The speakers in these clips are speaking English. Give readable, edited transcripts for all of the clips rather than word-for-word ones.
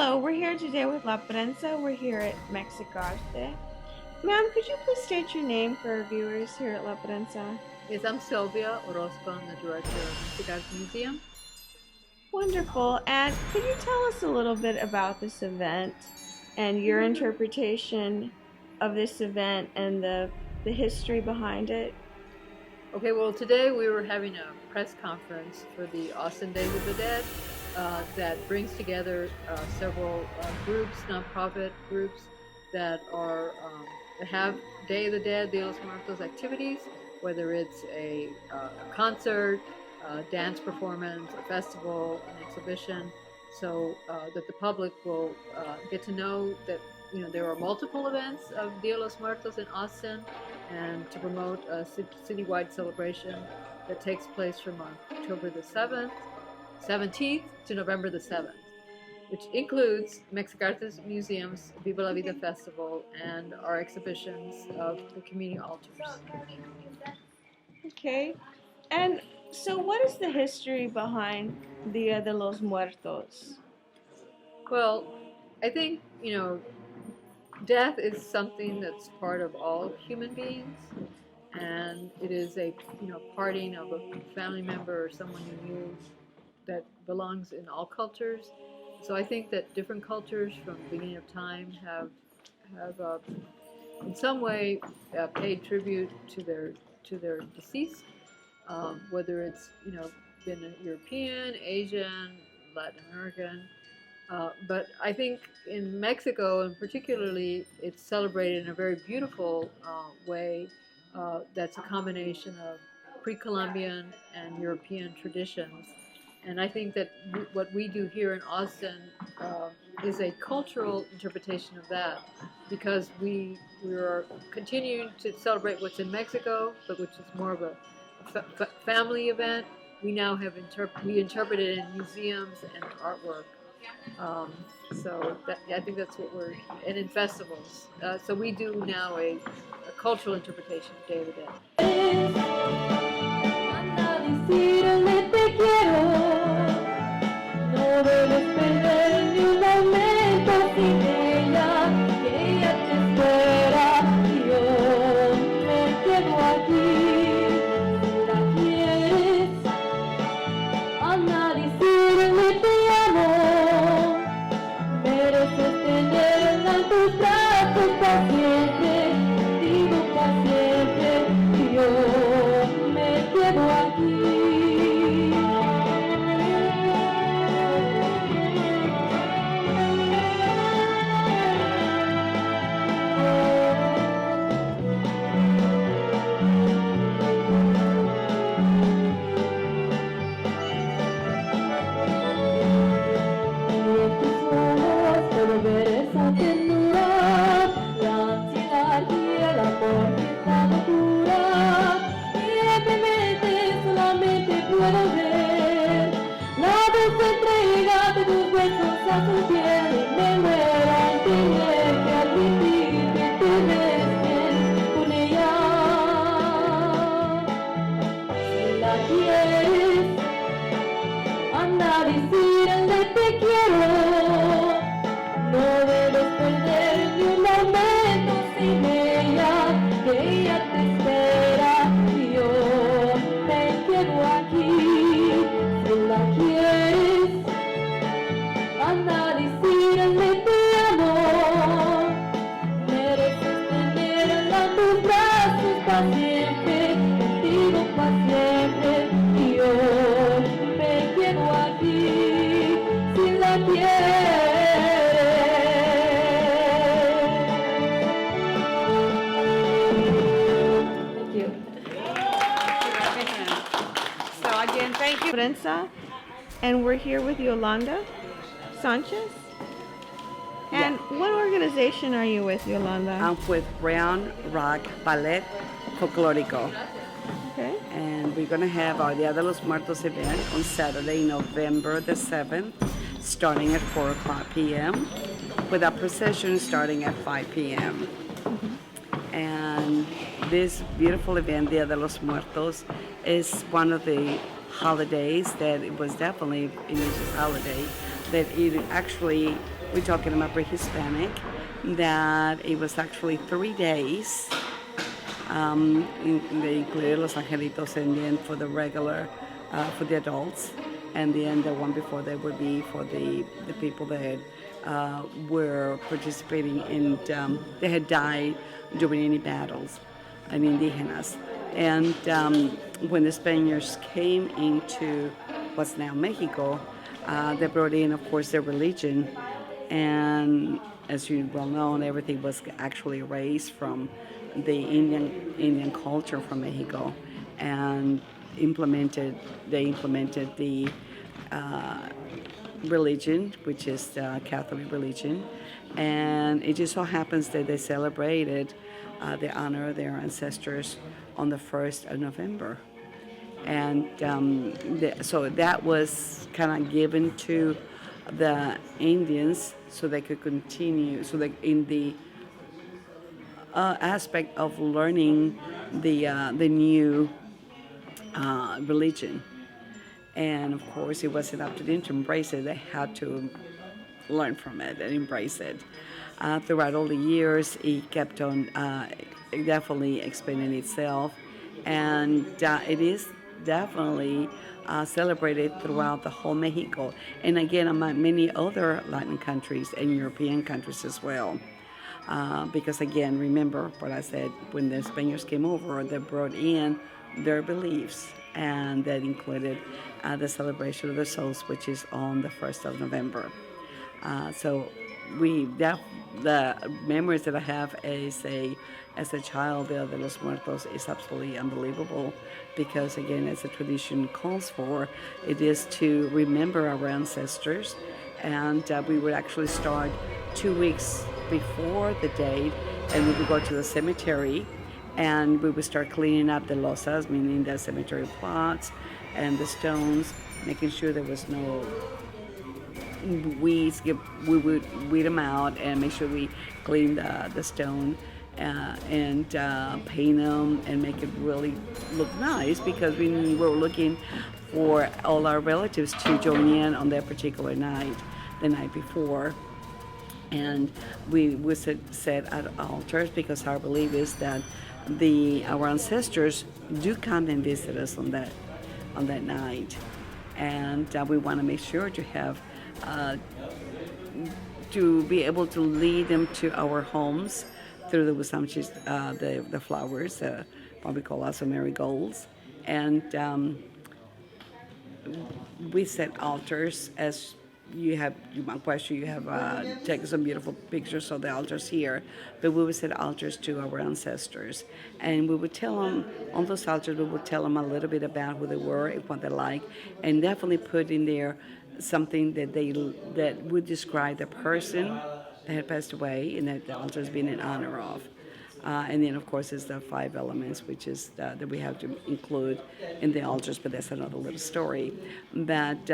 Hello, we're here today with La Prensa. We're here at Mexic Arte. Ma'am, could you please state your name for our viewers here at La Prensa? Yes, I'm Sylvia Orozco. I'm the director of Mexic Art Museum. Wonderful. And could you tell us a little bit about this event and your interpretation of this event and the history behind it? Okay, well, today we were having a press conference for the Austin Days of the Dead that brings together several groups, nonprofit groups that have Day of the Dead, Dia de los Muertos activities, whether it's a concert, dance performance, a festival, an exhibition, so that the public will get to know that there are multiple events of Dia de los Muertos in Austin, and to promote a citywide celebration that takes place from October the 17th to November the 7th, which includes Mexic Artes Museum's Viva la Vida Festival and our exhibitions of the community altars. Okay. And so what is the history behind Dia de los Muertos? Well, I think, death is something that's part of all human beings, and it is a parting of a family member or someone you knew that belongs in all cultures. So I think that different cultures from the beginning of time have in some way paid tribute to their deceased, whether it's been a European, Asian, Latin American. But I think in Mexico, and particularly, it's celebrated in a very beautiful way. That's a combination of pre-Columbian and European traditions. And I think that what we do here in Austin is a cultural interpretation of that, because we are continuing to celebrate what's in Mexico, but which is more of a family event. We now have we interpret it in museums and artwork. So I think that's what we're, and in festivals. So we do now a cultural interpretation of Day of the Thank you, Prensa. And we're here with Yolanda Sanchez. And what organization are you with, Yolanda? I'm with Brown Rock Ballet Folklorico. Okay. And we're going to have our Dia de los Muertos event on Saturday, November the 7th, starting at 4 o'clock p.m., with a procession starting at 5 p.m. And this beautiful event, Dia de los Muertos, is one of the holidays that it was definitely a religious holiday, that it actually we're talking about pre-Hispanic, that it was actually 3 days. They included Los Angelitos and then for the regular, for the adults, and then the one before that would be for the people that were participating in, they had died during any battles, and indigenas. And when the Spaniards came into what's now Mexico, they brought in, of course, their religion, and as you well know, everything was actually erased from the Indian culture from Mexico, and implemented they implemented the uh, religion, which is the Catholic religion, and it just so happens that they celebrated the honor of their ancestors on the 1st of November. And so that was kind of given to the Indians so they could continue, so that in the aspect of learning the new religion. And of course, it wasn't up to them to embrace it. They had to learn from it and embrace it. Throughout all the years, it kept on definitely expanding itself, and it is definitely celebrated throughout the whole Mexico, and again among many other Latin countries and European countries as well. Because again, remember what I said, when the Spaniards came over, they brought in their beliefs, and that included the celebration of the souls, which is on the 1st of November. So the memories that I have as a child of the Los Muertos is absolutely unbelievable, because again, as the tradition calls for, it is to remember our ancestors, and we would actually start 2 weeks before the date, and we would go to the cemetery, and we would start cleaning up the losas, meaning the cemetery plots and the stones, making sure there was no weeds. We would weed them out and make sure we clean the stone, and paint them and make it really look nice, because we were looking for all our relatives to join in on that particular night, the night before. And we would set at altars, because our belief is that our ancestors do come and visit us on that night, and we want to make sure to have to be able to lead them to our homes through the Wisamchis, the flowers, what we call also marigolds, and we set altars. As you might question, you have taken some beautiful pictures of the altars here, but we would set altars to our ancestors, and we would tell them on those altars. We would tell them a little bit about who they were and what they like, and definitely put in there something that would describe the person that had passed away, and that the altar has been in honor of. And then, of course, is the 5 elements, which is that we have to include in the altars, but that's another little story. But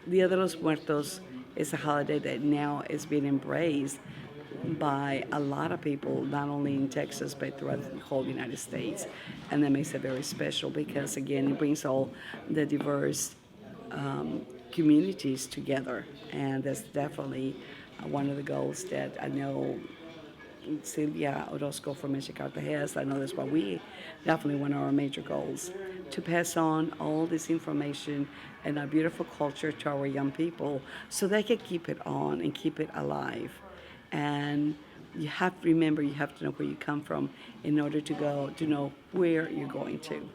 Dia de los Muertos is a holiday that now is being embraced by a lot of people, not only in Texas, but throughout the whole United States. And that makes it very special, because, again, it brings all the diverse communities together. And that's definitely one of the goals that I know Silvia Orozco from Mexic Arte has. I know that's why we definitely one of our major goals, to pass on all this information and our beautiful culture to our young people, so they can keep it on and keep it alive. And you have to remember, you have to know where you come from in order to know where you're going to.